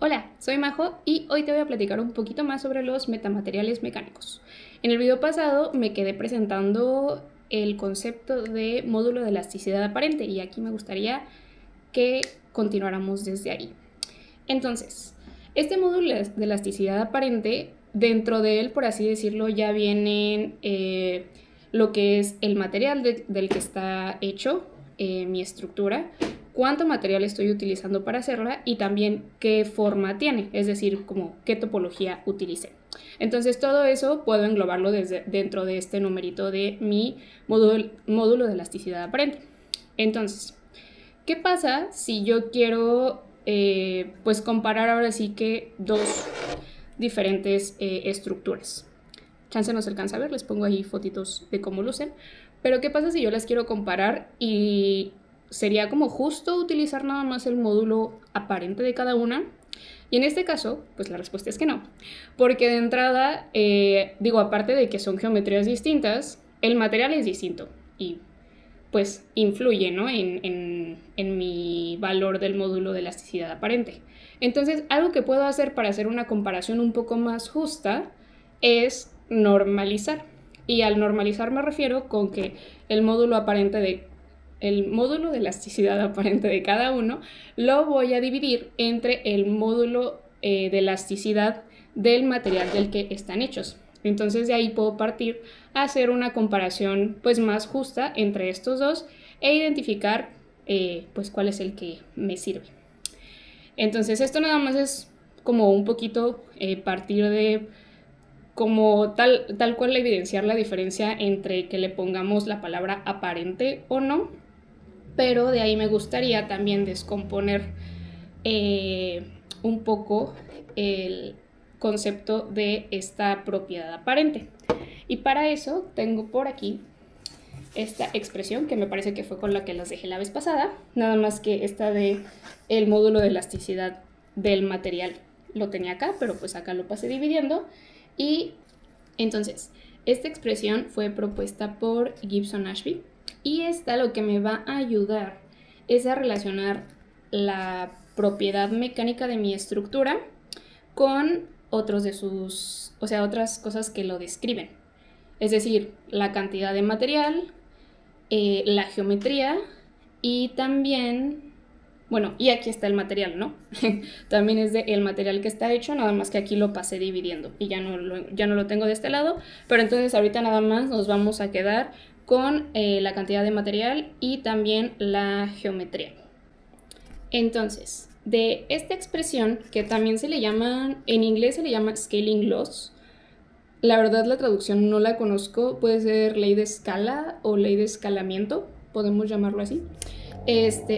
Hola, soy Majo y hoy te voy a platicar un poquito más sobre los metamateriales mecánicos. En el video pasado me quedé presentando el concepto de módulo de elasticidad aparente y aquí me gustaría que continuáramos desde ahí. Entonces, este módulo de elasticidad aparente, dentro de él, por así decirlo, ya vienen lo que es el material del que está hecho mi estructura, cuánto material estoy utilizando para hacerla y también qué forma tiene, es decir, como qué topología utilicé. Entonces todo eso puedo englobarlo dentro de este numerito de mi módulo de elasticidad aparente. Entonces, ¿qué pasa si yo quiero pues comparar ahora sí que dos diferentes estructuras? Chance no se alcanza a ver, les pongo ahí fotitos de cómo lucen. Pero ¿qué pasa si yo las quiero comparar y sería como justo utilizar nada más el módulo aparente de cada una? Y en este caso, pues la respuesta es que no. Porque de entrada, aparte de que son geometrías distintas, el material es distinto y pues influye, ¿no? en mi valor del módulo de elasticidad aparente. Entonces, algo que puedo hacer para hacer una comparación un poco más justa es normalizar. Y al normalizar me refiero con que el módulo de elasticidad aparente de cada uno lo voy a dividir entre el módulo de elasticidad del material del que están hechos. Entonces de ahí puedo partir a hacer una comparación pues más justa entre estos dos e identificar pues cuál es el que me sirve. Entonces esto nada más es como un poquito partir de como tal cual evidenciar la diferencia entre que le pongamos la palabra aparente o no, pero de ahí me gustaría también descomponer un poco el concepto de esta propiedad aparente. Y para eso tengo por aquí esta expresión que me parece que fue con la que las dejé la vez pasada, nada más que esta de el módulo de elasticidad del material lo tenía acá, pero pues acá lo pasé dividiendo. Y entonces, esta expresión fue propuesta por Gibson Ashby y esta lo que me va a ayudar es a relacionar la propiedad mecánica de mi estructura con otros de otras cosas que lo describen. Es decir, la cantidad de material, la geometría y también, bueno, y aquí está el material, ¿no? También es el material que está hecho, nada más que aquí lo pasé dividiendo y ya no lo tengo de este lado, pero entonces ahorita nada más nos vamos a quedar con la cantidad de material y también la geometría. Entonces, de esta expresión, que también en inglés se le llama scaling laws, la verdad la traducción no la conozco, puede ser ley de escala o ley de escalamiento, podemos llamarlo así.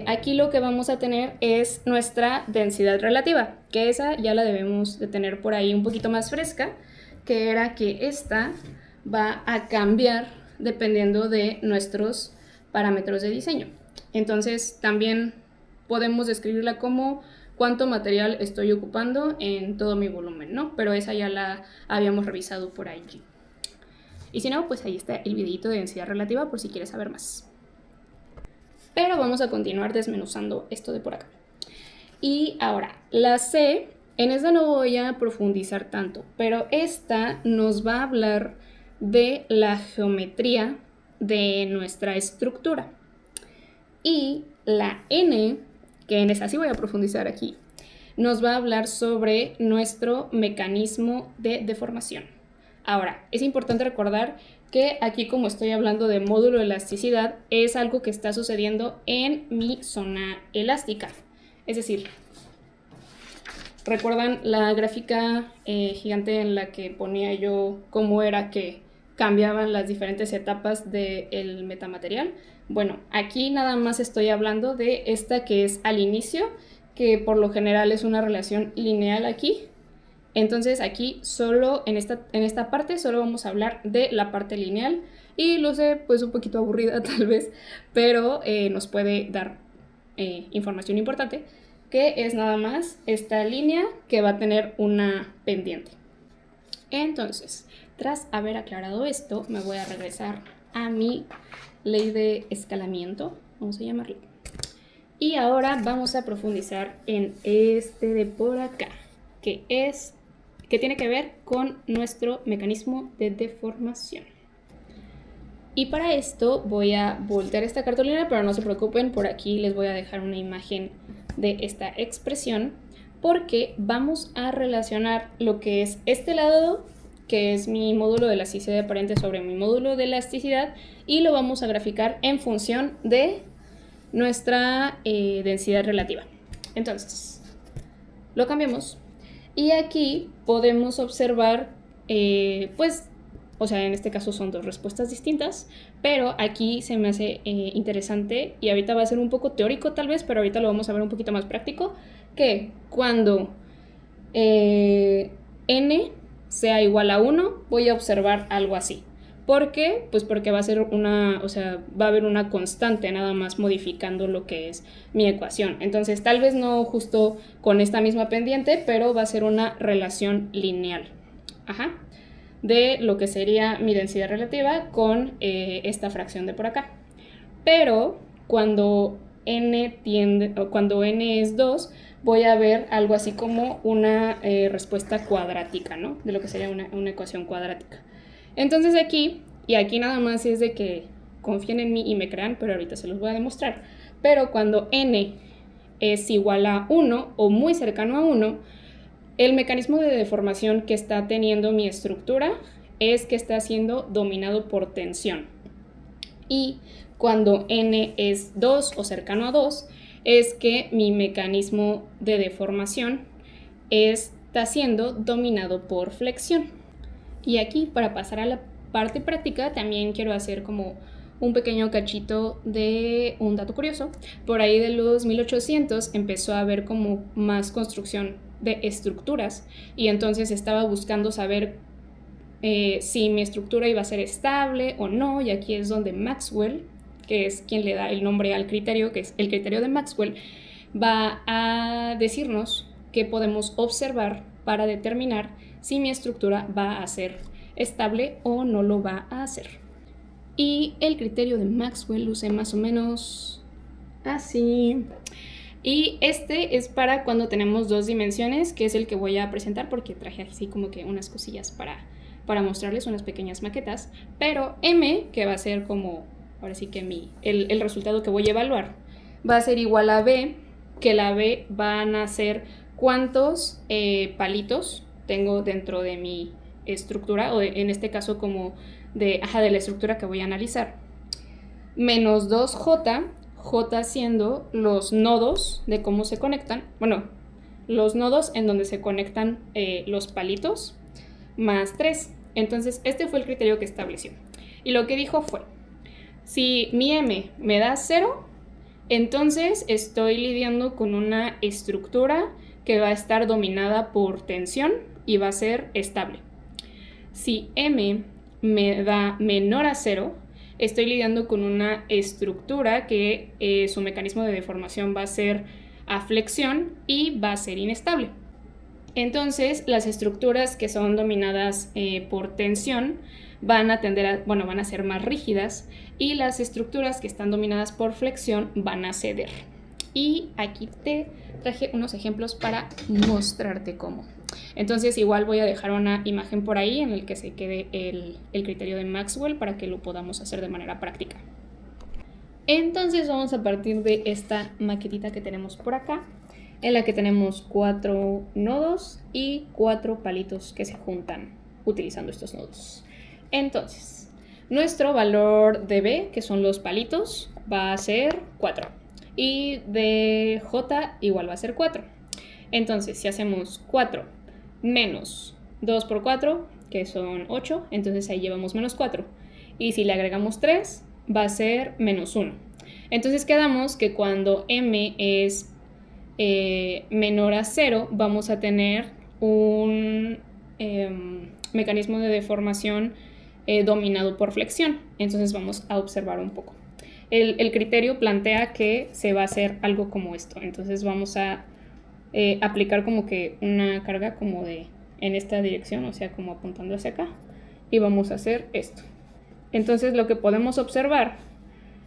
Aquí lo que vamos a tener es nuestra densidad relativa, que esa ya la debemos de tener por ahí un poquito más fresca, que era que esta va a cambiar dependiendo de nuestros parámetros de diseño. Entonces también podemos describirla como cuánto material estoy ocupando en todo mi volumen, ¿no? Pero esa ya la habíamos revisado por allí. Y si no, pues ahí está el videito de densidad relativa por si quieres saber más. Pero vamos a continuar desmenuzando esto de por acá. Y ahora, la C, en esta no voy a profundizar tanto, pero esta nos va a hablar de la geometría de nuestra estructura. Y la N, que en esa sí voy a profundizar aquí, nos va a hablar sobre nuestro mecanismo de deformación. Ahora, es importante recordar que aquí, como estoy hablando de módulo de elasticidad, es algo que está sucediendo en mi zona elástica. Es decir, ¿recuerdan la gráfica gigante en la que ponía yo cómo era que cambiaban las diferentes etapas del metamaterial? Bueno, aquí nada más estoy hablando de esta que es al inicio, que por lo general es una relación lineal aquí. Entonces aquí solo en esta parte solo vamos a hablar de la parte lineal y lo sé pues un poquito aburrida tal vez, pero nos puede dar información importante, que es nada más esta línea que va a tener una pendiente. Entonces, tras haber aclarado esto, me voy a regresar a mi ley de escalamiento, vamos a llamarlo. Y ahora vamos a profundizar en este de por acá. que tiene que ver con nuestro mecanismo de deformación. Y para esto voy a voltear esta cartulina, pero no se preocupen, por aquí les voy a dejar una imagen de esta expresión, porque vamos a relacionar lo que es este lado, que es mi módulo de elasticidad aparente sobre mi módulo de elasticidad, y lo vamos a graficar en función de nuestra densidad relativa. Entonces, lo cambiamos y aquí podemos observar, o sea, en este caso son dos respuestas distintas, pero aquí se me hace interesante, y ahorita va a ser un poco teórico tal vez, pero ahorita lo vamos a ver un poquito más práctico, que cuando n sea igual a 1, voy a observar algo así. ¿Por qué? Pues porque va a ser va a haber una constante nada más modificando lo que es mi ecuación. Entonces, tal vez no justo con esta misma pendiente, pero va a ser una relación lineal. De lo que sería mi densidad relativa con esta fracción de por acá. Pero cuando n es 2, voy a ver algo así como una respuesta cuadrática, ¿no? De lo que sería una ecuación cuadrática. Entonces aquí nada más es de que confíen en mí y me crean, pero ahorita se los voy a demostrar. Pero cuando n es igual a 1 o muy cercano a 1, el mecanismo de deformación que está teniendo mi estructura es que está siendo dominado por tensión. Y cuando n es 2 o cercano a 2, es que mi mecanismo de deformación está siendo dominado por flexión. Y aquí, para pasar a la parte práctica, también quiero hacer como un pequeño cachito de un dato curioso. Por ahí de los 1800 empezó a haber como más construcción de estructuras, y entonces estaba buscando saber si mi estructura iba a ser estable o no, y aquí es donde Maxwell, que es quien le da el nombre al criterio, que es el criterio de Maxwell, va a decirnos qué podemos observar para determinar si mi estructura va a ser estable o no lo va a hacer. Y el criterio de Maxwell luce más o menos así. Y este es para cuando tenemos dos dimensiones, que es el que voy a presentar porque traje así como que unas cosillas para mostrarles, unas pequeñas maquetas. Pero M, que va a ser como, ahora sí que el resultado que voy a evaluar, va a ser igual a B, que la B van a ser cuántos palitos tengo dentro de mi estructura, o en este caso como de la estructura que voy a analizar, menos 2J, J siendo los nodos de cómo se conectan, los nodos en donde se conectan los palitos, más 3. Entonces este fue el criterio que estableció. Y lo que dijo fue, si mi M me da 0, entonces estoy lidiando con una estructura que va a estar dominada por tensión y va a ser estable. Si M me da menor a 0, estoy lidiando con una estructura que su mecanismo de deformación va a ser a flexión y va a ser inestable. Entonces, las estructuras que son dominadas por tensión van a van a ser más rígidas, y las estructuras que están dominadas por flexión van a ceder. Y aquí te traje unos ejemplos para mostrarte cómo. Entonces igual voy a dejar una imagen por ahí en el que se quede el criterio de Maxwell para que lo podamos hacer de manera práctica. Entonces vamos a partir de esta maquetita que tenemos por acá, en la que tenemos 4 nodos y 4 palitos que se juntan utilizando estos nodos. Entonces, nuestro valor de B, que son los palitos, va a ser 4. Y de J igual va a ser 4. Entonces, si hacemos 4 menos 2 por 4, que son 8, entonces ahí llevamos menos 4. Y si le agregamos 3, va a ser menos 1. Entonces quedamos que cuando M es menor a 0, vamos a tener un mecanismo de deformación dominado por flexión. Entonces vamos a observar un poco. El criterio plantea que se va a hacer algo como esto. Entonces vamos a aplicar como que una carga como en esta dirección, o sea, como apuntando hacia acá, y vamos a hacer esto. Entonces lo que podemos observar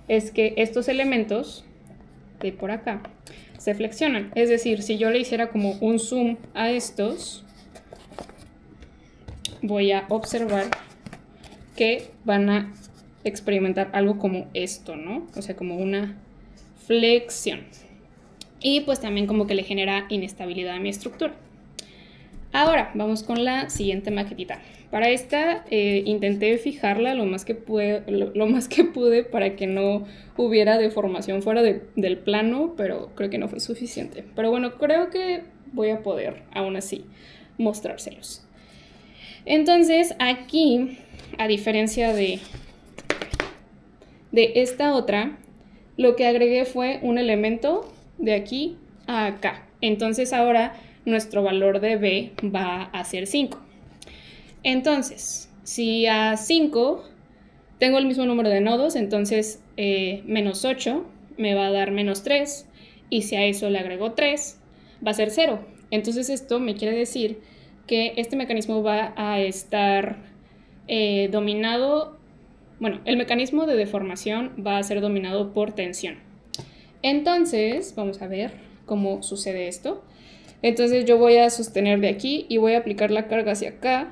es que estos elementos de por acá se flexionan. Es decir, si yo le hiciera como un zoom a estos, voy a observar que van a experimentar algo como esto, ¿no? O sea, como una flexión. Y pues también como que le genera inestabilidad a mi estructura. Ahora vamos con la siguiente maquetita. Para esta intenté fijarla lo más que pude para que no hubiera deformación fuera del plano, pero creo que no fue suficiente. Pero bueno, creo que voy a poder aún así mostrárselos. Entonces aquí, a diferencia de esta otra, lo que agregué fue un elemento de aquí a acá. Entonces ahora nuestro valor de B va a ser 5. Entonces, si a 5 tengo el mismo número de nodos, entonces menos 8 me va a dar menos 3. Y si a eso le agrego 3, va a ser 0. Entonces esto me quiere decir que este mecanismo va a estar dominado, bueno, el mecanismo de deformación va a ser dominado por tensión. Entonces, vamos a ver cómo sucede esto. Entonces yo voy a sostener de aquí y voy a aplicar la carga hacia acá.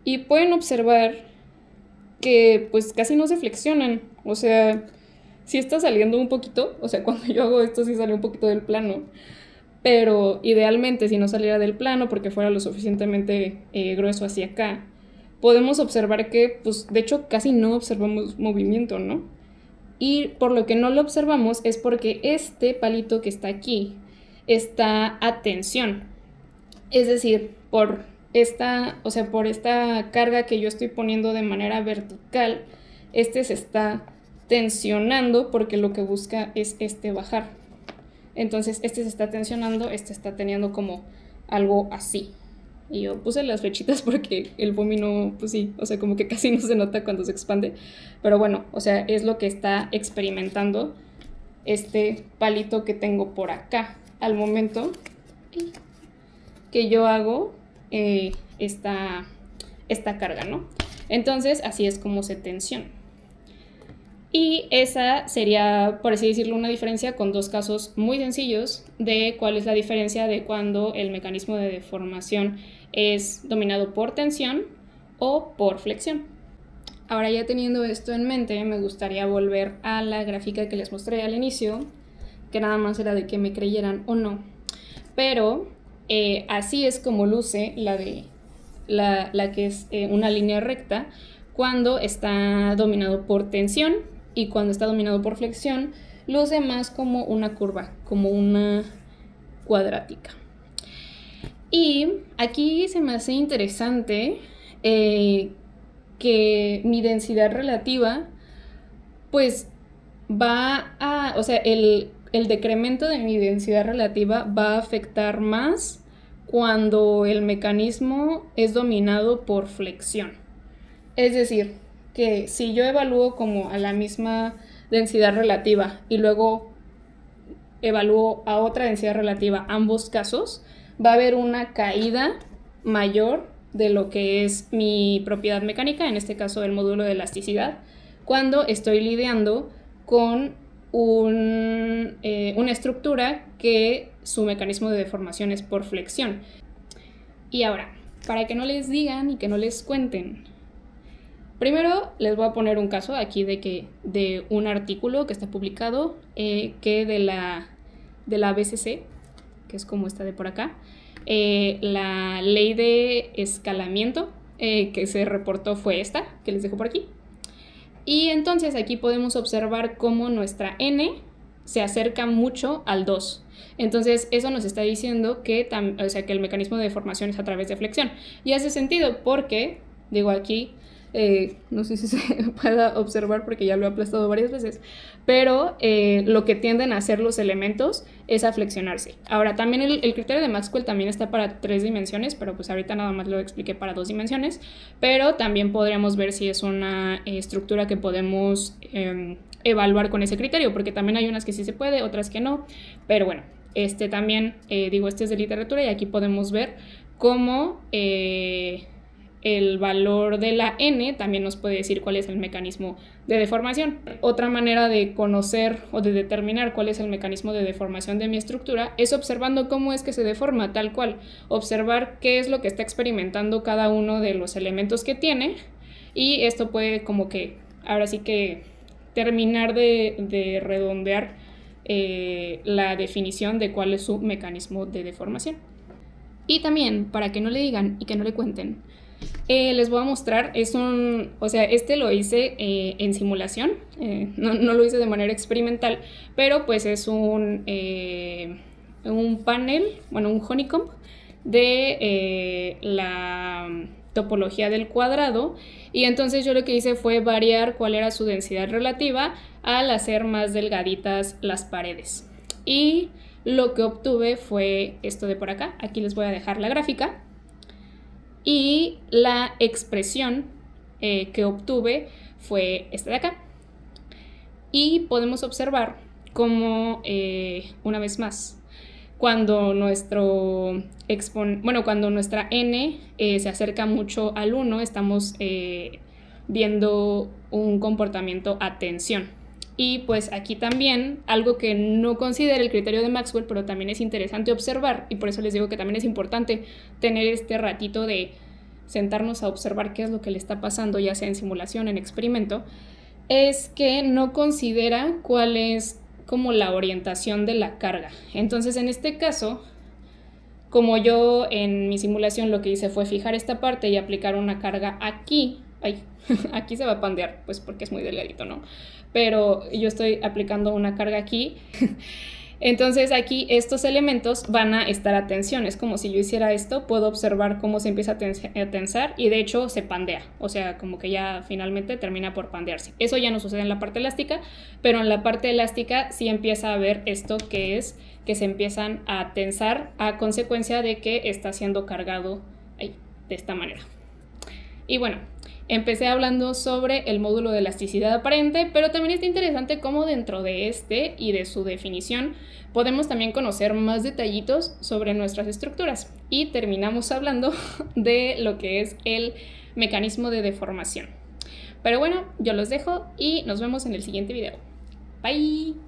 Y pueden observar que pues casi no se flexionan. O sea, sí está saliendo un poquito. O sea, cuando yo hago esto sí sale un poquito del plano. Pero idealmente si no saliera del plano porque fuera lo suficientemente grueso hacia acá, podemos observar que pues de hecho casi no observamos movimiento, ¿no? Y por lo que no lo observamos es porque este palito que está aquí está a tensión. Es decir, por esta carga que yo estoy poniendo de manera vertical, este se está tensionando porque lo que busca es bajar. Entonces este se está tensionando, este está teniendo como algo así. Y yo puse las flechitas porque el foamy no, pues sí, o sea, como que casi no se nota cuando se expande. Pero bueno, o sea, es lo que está experimentando este palito que tengo por acá al momento que yo hago esta carga, ¿no? Entonces, así es como se tensiona. Y esa sería, por así decirlo, una diferencia con dos casos muy sencillos de cuál es la diferencia de cuando el mecanismo de deformación es dominado por tensión o por flexión. Ahora, ya teniendo esto en mente, me gustaría volver a la gráfica que les mostré al inicio, que nada más era de que me creyeran o no. Pero así es como luce la que es una línea recta cuando está dominado por tensión, y cuando está dominado por flexión luce más como una curva, como una cuadrática. Y aquí se me hace interesante que mi densidad relativa pues va a, o sea, el decremento de mi densidad relativa va a afectar más cuando el mecanismo es dominado por flexión. Es decir, que si yo evalúo como a la misma densidad relativa y luego evalúo a otra densidad relativa ambos casos, va a haber una caída mayor de lo que es mi propiedad mecánica, en este caso el módulo de elasticidad, cuando estoy lidiando con una estructura que su mecanismo de deformación es por flexión. Y ahora, para que no les digan y que no les cuenten, primero les voy a poner un caso aquí de un artículo que está publicado que de la BCC, que es como esta de por acá, la ley de escalamiento que se reportó fue esta, que les dejo por aquí. Y entonces aquí podemos observar cómo nuestra n se acerca mucho al 2. Entonces eso nos está diciendo que el mecanismo de deformación es a través de flexión. Y hace sentido porque, digo aquí, no sé si se pueda observar porque ya lo he aplastado varias veces, pero lo que tienden a hacer los elementos es a flexionarse. Ahora, también el criterio de Maxwell también está para 3 dimensiones, pero pues ahorita nada más lo expliqué para 2 dimensiones, pero también podríamos ver si es una estructura que podemos evaluar con ese criterio, porque también hay unas que sí se puede, otras que no, pero bueno, también, este es de literatura y aquí podemos ver cómo el valor de la n también nos puede decir cuál es el mecanismo de deformación. Otra manera de conocer o de determinar cuál es el mecanismo de deformación de mi estructura es observando cómo es que se deforma, tal cual. Observar qué es lo que está experimentando cada uno de los elementos que tiene, y esto puede como que ahora sí que terminar de redondear la definición de cuál es su mecanismo de deformación. Y también, para que no le digan y que no le cuenten, les voy a mostrar, este lo hice en simulación, no lo hice de manera experimental, pero pues es un panel, bueno, un honeycomb de la topología del cuadrado, y entonces yo lo que hice fue variar cuál era su densidad relativa al hacer más delgaditas las paredes, y lo que obtuve fue esto de por acá. Aquí les voy a dejar la gráfica, y la expresión que obtuve fue esta de acá, y podemos observar cómo una vez más, cuando cuando nuestra n se acerca mucho al 1, estamos viendo un comportamiento a tensión. Y pues aquí también, algo que no considera el criterio de Maxwell, pero también es interesante observar, y por eso les digo que también es importante tener este ratito de sentarnos a observar qué es lo que le está pasando, ya sea en simulación, en experimento, es que no considera cuál es como la orientación de la carga. Entonces, en este caso, como yo en mi simulación lo que hice fue fijar esta parte y aplicar una carga aquí, aquí se va a pandear, pues porque es muy delgadito, ¿no? Pero yo estoy aplicando una carga aquí. Entonces aquí estos elementos van a estar a tensión. Es como si yo hiciera esto, puedo observar cómo se empieza a tensar, y de hecho se pandea, o sea, como que ya finalmente termina por pandearse. Eso ya no sucede en la parte elástica, pero en la parte elástica sí empieza a haber esto, que es que se empiezan a tensar a consecuencia de que está siendo cargado de esta manera. Y bueno, empecé hablando sobre el módulo de elasticidad aparente, pero también está interesante cómo dentro de este y de su definición podemos también conocer más detallitos sobre nuestras estructuras, y terminamos hablando de lo que es el mecanismo de deformación. Pero bueno, yo los dejo y nos vemos en el siguiente video. Bye.